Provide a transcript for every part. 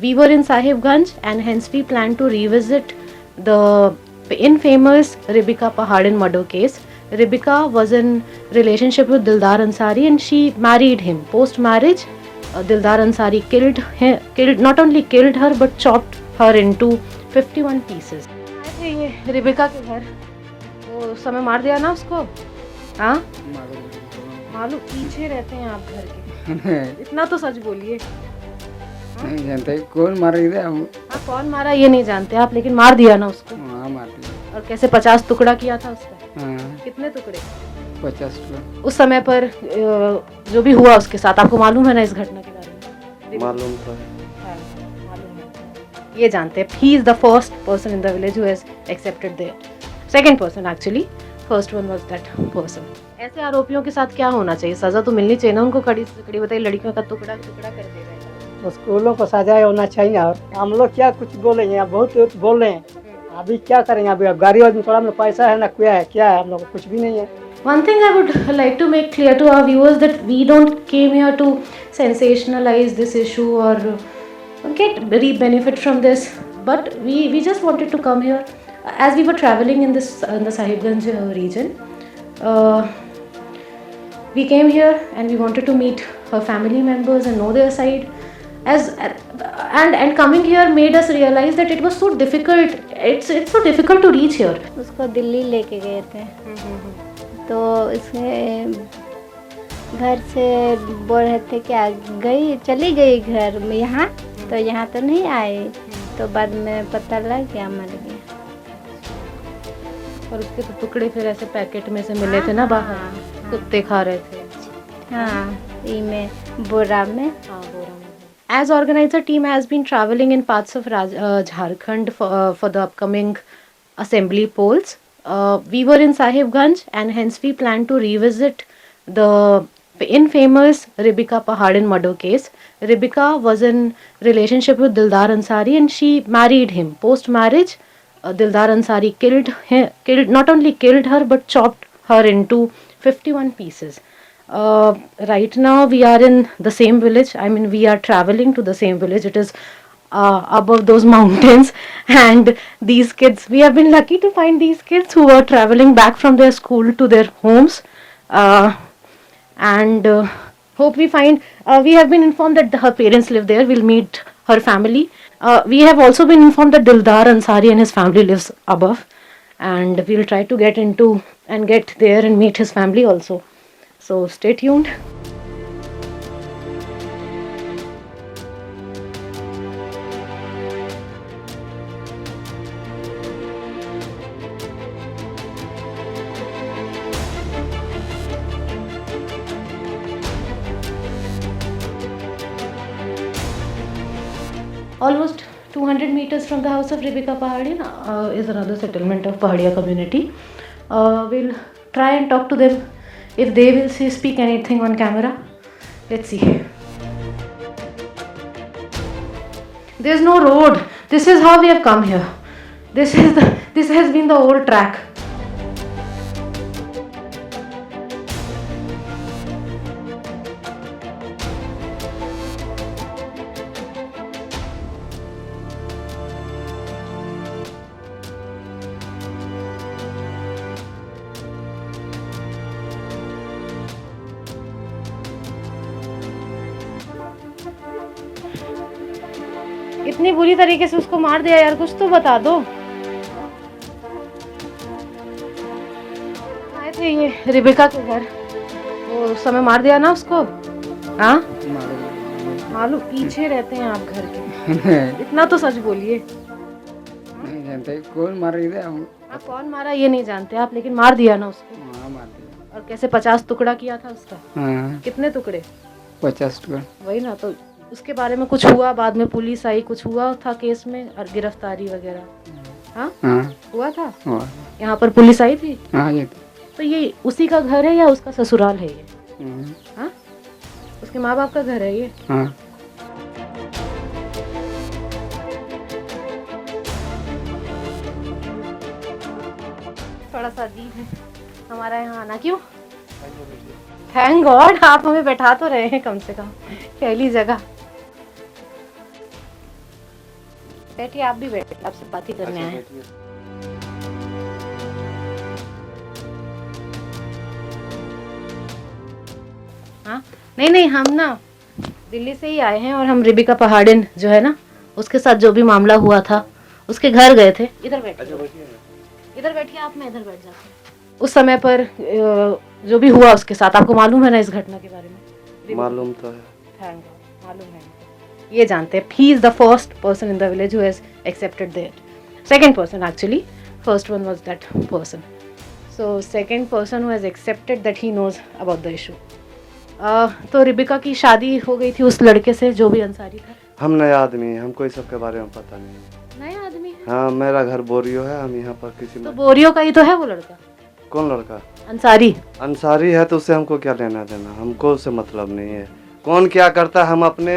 we were in Sahibganj and hence we plan to revisit the infamous Ribika Pahadin murder case. Ribika was in relationship with Dildar Ansari and she married him. Post marriage, Dildar Ansari not only killed her but chopped her into 51 pieces. आए थे ये Rebekah के घर, वो उस समय मार दिया ना उसको। हाँ मालूम, पीछे रहते हैं आप घर के, इतना तो सच बोलिए। नहीं जानते कौन मार रही थे हम। हाँ कौन मारा ये नहीं जानते आप, लेकिन मार दिया ना उसको। हाँ मार दिया। और कैसे 50 टुकड़ा किया था उसका। हाँ कितने टुकड़े? 50 टुकड़ा। उस समय पर जो भी हुआ उसके साथ, आपको मालूम है ना इस घटना के बारे में? मालूम था। हाँ, मालूम है, ये जानते हैं। He is the first person in the village who has accepted there. Second person actually, first one was that person. ऐसे आरोपियों के साथ क्या होना चाहिए? सजा तो मिलनी चाहिए ना उनको। कड़ी से कड़ी बताइए, लड़कियों का टुकड़ा टुकड़ा कर दे रहे हैं। तो स्कूलों को सजाए होना चाहिए। और हम लोग क्या कुछ बोलेंगे, अब बहुत बोल रहे हैं, अभी क्या करेंगे? अभी गाड़ी वाली में थोड़ा में पैसा है ना, क्या है, हम लोग को कुछ भी नहीं है। One thing I would like to make clear to our viewers that we don't came here to sensationalize this issue or get benefit from this, but we just wanted to come here as we were traveling in the Sahibganj region. We came here and we wanted to meet her family members and know their side. And coming here made us realize that it was so difficult. It's so difficult to reach here. उसको दिल्ली लेके गए थे, तो इसके घर से बोल रहे थे कि चली गई घर में, यहाँ तो यहाँ तो नहीं आए, तो बाद में पता लग गया मर गया। और उसके तो टुकड़े फिर ऐसे पैकेट में से मिले थे ना बाहर, कुत्ते खा रहे थे। हाँ, में बोरा में। हाँ, बोरा में। As organizer team has been traveling in parts of Jharkhand for the upcoming assembly polls. We were in Sahibganj and hence we plan to revisit the infamous Ribika Pahadin murder case. Ribika was in relationship with Dildar Ansari and she married him. Post marriage, Dildar Ansari not only killed her but chopped her into 51 pieces. Right now we are in the same village. I mean, we are traveling to the same village. It is above those mountains, and these kids, we have been lucky to find these kids who are traveling back from their school to their homes, and hope we find, we have been informed that her parents live there. We'll meet her family. We have also been informed that Dildar Ansari and his family lives above, and we'll try to get into and get there and meet his family also. So stay tuned. Almost 200 meters from the house of Ribika Pahadin is another settlement of Pahadia community. We'll try and talk to them. If they will speak anything on camera, let's see. There's no road. This is how we have come here. This has been the old track. इतनी बुरी तरीके से उसको मार दिया यार, कुछ तो बता दो। आए थे ये रिबिका के घर, वो उस समय मार दिया ना उसको। हाँ मालूम, पीछे रहते हैं आप घर के, इतना तो सच बोलिए। नहीं जानते कौन मार रही थे हम। हाँ कौन मारा ये नहीं जानते आप, लेकिन मार दिया ना उसको। हाँ मार दिया। और कैसे 50 टुकड़ा किया था उसका। हाँ कितने टुकड़े? 50 टुकड़ा। वही ना, तो उसके बारे में कुछ हुआ? बाद में पुलिस आई, कुछ हुआ था केस में और गिरफ्तारी वगैरह? हाँ हुआ था। यहाँ पर पुलिस आई थी। हाँ ये तो ये उसी का घर है या उसका ससुराल है ये? हाँ उसके माँ बाप का घर है ये? हाँ थोड़ा सा अजीब है हमारा यहाँ आना। क्यों? थैंक गॉड आप हमें बैठा तो रहे हैं कम से कम पहली जगह। बैठिए, आप भी बैठिए, आपसे बात ही करने आए हैं। हाँ, नहीं नहीं, हम ना दिल्ली से ही आए हैं और हम रिबिका पहाड़िन जो है ना, उसके साथ जो भी मामला हुआ था, उसके घर गए थे। इधर बैठिए, इधर बैठिए आप, मैं इधर बैठ जाती हूँ। उस समय पर जो भी हुआ उसके साथ, आपको मालूम है ना इस घटना के बारे में? मालूम तो है। Thank God, मालूम है, ये जानते हैं। He is the first person in the village who has accepted that. Second person actually, first one was that person. So second person who has accepted that he knows about the issue. तो Rebekah की शादी हो गई थी उस लड़के से जो भी अंसारी था। हम नए आदमी हैं, हमको इस सब के बारे में पता नहीं है। नया आदमी है? हाँ, मेरा घर बोरियो है, हम यहाँ पर किसी तो में। बोरियो का ही तो है वो लड़का, कौन लड़का? अंसारी। अंसारी है तो उससे हमको क्या लेना देना, हमको उससे मतलब नहीं है। कौन क्या करता है, हम अपने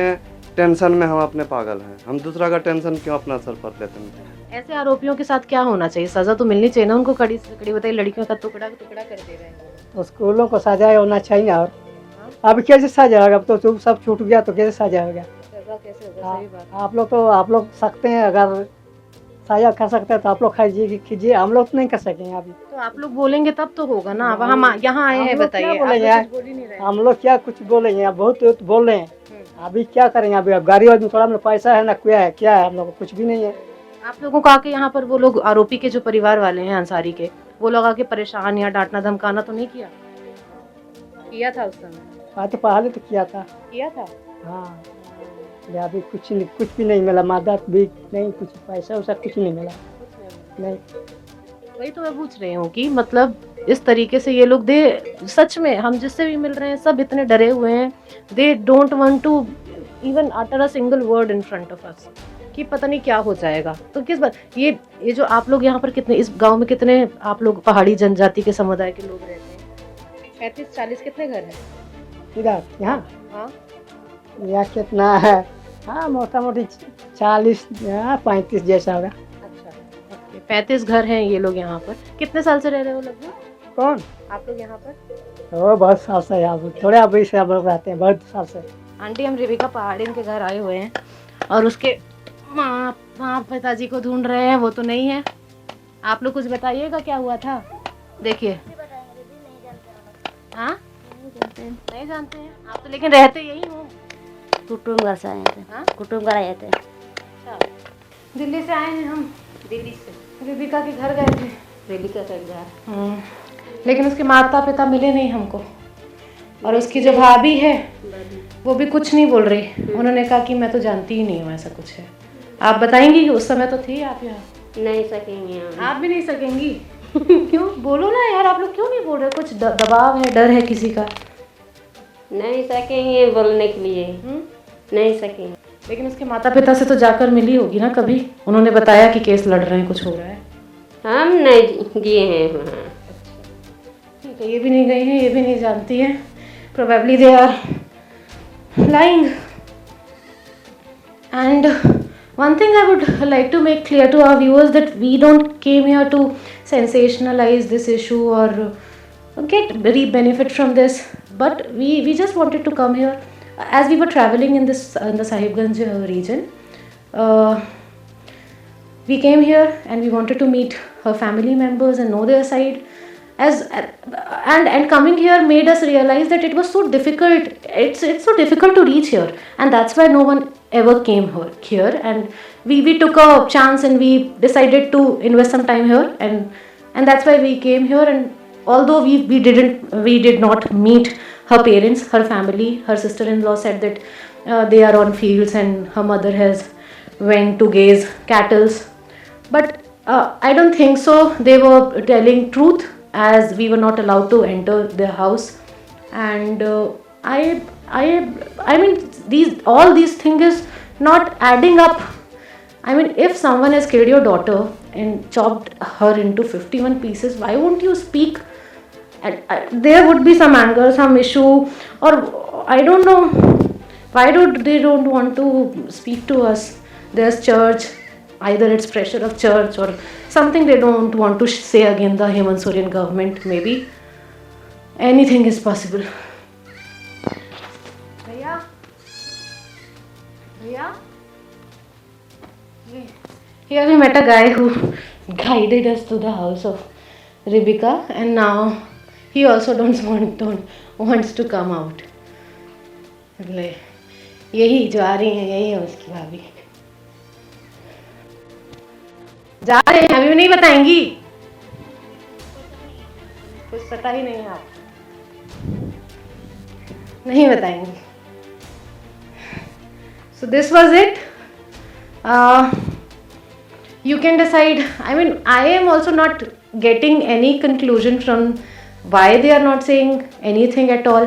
टेंशन में, हम अपने पागल हैं। हम दूसरा का टेंशन क्यों अपना सर पर लेते हैं? ऐसे आरोपियों के साथ क्या होना चाहिए? सजा तो मिलनी चाहिए ना उनको, कड़ी से कड़ी। बताइए, लड़कियों का टुकड़ा टुकड़ा कर दे रहे हैं। तो स्कूलों को सजा होना चाहिए। और अब कैसे सजा होगा? अब तो सब छूट गया तो कैसे सजा होगा? सजा कैसे होगा? सही बात। आप लोग सकते हैं, अगर सजा कर सकते हैं तो आप लोग कीजिए, हम लोग नहीं कर सकेंगे अभी। तो आप लोग बोलेंगे तब तो होगा ना। अब हम यहाँ आए हैं, बताइए। आप बोलेंगे लोग कुछ बोल ही नहीं रहे। हम लोग क्या कुछ बोलेंगे? आप बहुत बोल रहे हैं, अभी क्या करेंगे? अभी अब गाड़ी वाड़ी में थोड़ा में पैसा है ना, क्या है, हम लोग को कुछ भी नहीं है। आप लोगों को आके यहाँ पर वो लोग, आरोपी के जो परिवार वाले हैं अंसारी के, वो लोग आके परेशान या डांटना धमकाना तो नहीं किया? किया था उस समय? हाँ, तो पहले तो किया था। किया था। हाँ, अभी कुछ भी नहीं मिला, मदद भी नहीं, कुछ पैसा वैसा कुछ नहीं मिला। नहीं, वही तो मैं पूछ रही हूँ कि मतलब इस तरीके से ये लोग सच में हम जिससे भी मिल रहे हैं सब इतने डरे हुए हैं। They don't want to even utter a single word in front of us कि पता नहीं क्या हो जाएगा। तो किस बात, ये जो आप लोग यहाँ पर कितने, इस गांव में कितने आप लोग पहाड़ी जनजाति के समुदाय के लोग रहते हैं? 35-40 कितने घर हैं इधर यहाँ? हाँ, यहाँ कितना है? हाँ, मोटा मोटी 40-35 जैसा होगा। अच्छा, 35 घर हैं ये लोग यहाँ पर। कितने साल से रह रहे हो लगभग कौन? आप लोग यहाँ पर? तो बहुत साल से यहाँ थोड़े अभी से हम लोग रहते हैं, बहुत साल से। आंटी, हम रिबिका पहाड़िन के घर आए हुए हैं और उसके माँ पिताजी को ढूंढ रहे हैं, वो तो नहीं है। आप लोग कुछ बताइएगा क्या हुआ था? देखिए, हाँ, नहीं जानते हैं आप तो, लेकिन रहते यही हो। कुटुम घर से आए थे। हाँ? कुटुम घर आए थे। अच्छा, दिल्ली से आए हैं हम। दिल्ली से रिबिका के घर गए थे। रेबिका का घर। लेकिन उसके माता पिता मिले नहीं हमको, और उसकी जो भाभी है वो भी कुछ नहीं बोल रही। उन्होंने कहा कि मैं तो जानती ही नहीं हूँ ऐसा कुछ है। आप बताएंगी कि उस समय तो थी आप यहाँ? नहीं सकेंगे हम। आप भी नहीं सकेंगी? क्यों? बोलो ना यार, आप लोग क्यों नहीं बोल रहे? कुछ दबाव है, डर है किसी का? नहीं सकेंगे बोलने के लिए। नहीं सकेंगे। लेकिन उसके माता पिता से तो जाकर मिली होगी ना कभी? उन्होंने बताया कि केस लड़ रहे हैं, कुछ हो रहा है? हम नहीं गए हैं वहाँ। ठीक है, ये भी नहीं गई हैं, ये भी नहीं जानती है। Probably they are lying. And one thing I would like to make clear to our viewers that we don't came here to sensationalize this issue or get very benefit from this, but we just wanted to come here as we were traveling in the Sahibganj region. We came here and we wanted to meet her family members and know their side. And coming here made us realize that it was so difficult. It's so difficult to reach here, and that's why no one ever came here. And we took a chance and we decided to invest some time here, and that's why we came here. And although we did not meet her parents, her family, her sister-in-law said that they are on fields and her mother has went to gaze cattle, but I don't think so. They were telling truth, as we were not allowed to enter their house. And I mean, all these things is not adding up. I mean, if someone has killed your daughter and chopped her into 51 pieces, why won't you speak? And there would be some anger, some issue, or I don't know why they don't want to speak to us. There's church, either it's pressure of church or something they don't want to say against the Hemant Soren government. Maybe anything is possible. भैया, भैया, Here we met a guy who guided us to the house of Rebecca, and now he also don't wants to come out. ले, यही जो आ रही है यही है उसकी भाभी. जा रहे हैं, अभी भी नहीं बताएंगी. कुछ पता ही नहीं है आपको. नहीं बताएंगी. So this was it. You can decide. I mean, I am also not getting any conclusion from why they are not saying anything at all.